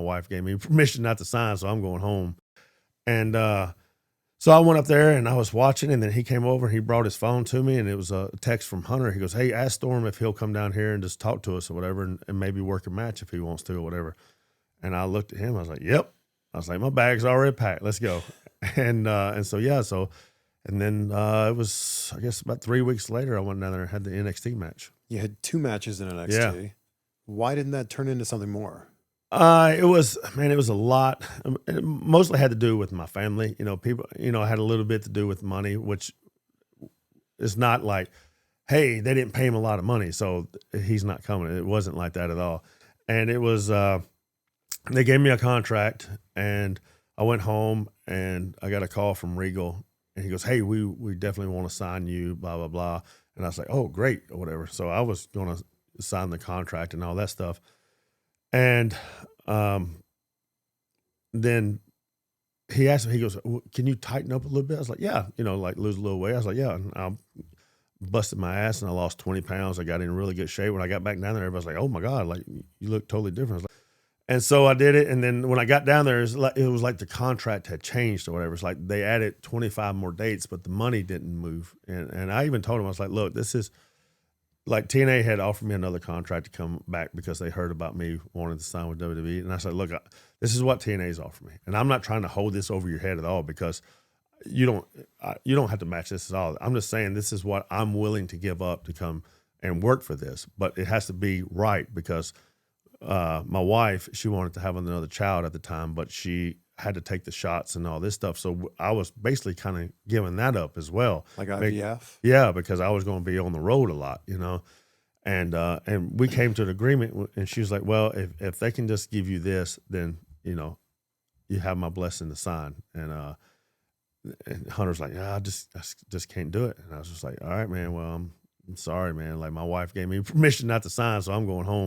wife gave me permission not to sign, so I'm going home. And so I went up there and I was watching, and then he came over and he brought his phone to me, and it was a text from Hunter. He goes, "Hey, ask Storm if he'll come down here and just talk to us or whatever, and maybe work a match if he wants to or whatever." And I looked at him. I was like, "Yep." I was like, "My bag's already packed. Let's go." And so yeah, and then it was, I guess, about 3 weeks later, I went down there and had the NXT match. You had 2 matches in NXT. Yeah. Why didn't that turn into something more? It was a lot. It mostly had to do with my family. People, had a little bit to do with money, which is not like, hey, they didn't pay him a lot of money, so he's not coming. It wasn't like that at all. And it was, they gave me a contract, and I went home, and I got a call from Regal, and he goes, "Hey, we definitely want to sign you, blah, blah, blah." And I was like, "Oh, great," or whatever. So I was going to sign the contract and all that stuff. And then he asked me, he goes, "Can you tighten up a little bit?" I was like, "Yeah," like lose a little weight. I was like, "Yeah." And I busted my ass and I lost 20 pounds. I got in really good shape. When I got back down there, everybody's like, "Oh my God, like you look totally different." I was like, and so I did it. And then when I got down there, it was like the contract had changed or whatever. It's like they added 25 more dates, but the money didn't move. And I even told him, I was like, "Look, this is," like TNA had offered me another contract to come back because they heard about me wanting to sign with WWE. And I said, "Look, this is what TNA's offered me. And I'm not trying to hold this over your head at all, because you don't have to match this at all. I'm just saying this is what I'm willing to give up to come and work for this. But it has to be right, because my wife, she wanted to have another child at the time, but she had to take the shots and all this stuff. So I was basically kind of giving that up as well. Like IVF? Yeah, because I was going to be on the road a lot, and we came to an agreement, and she was like, "Well, if they can just give you this, then, you have my blessing to sign." And Hunter's like, "Yeah, I just can't do it." And I was just like, "All right, man, well, I'm sorry, man. Like, my wife gave me permission not to sign, so I'm going home."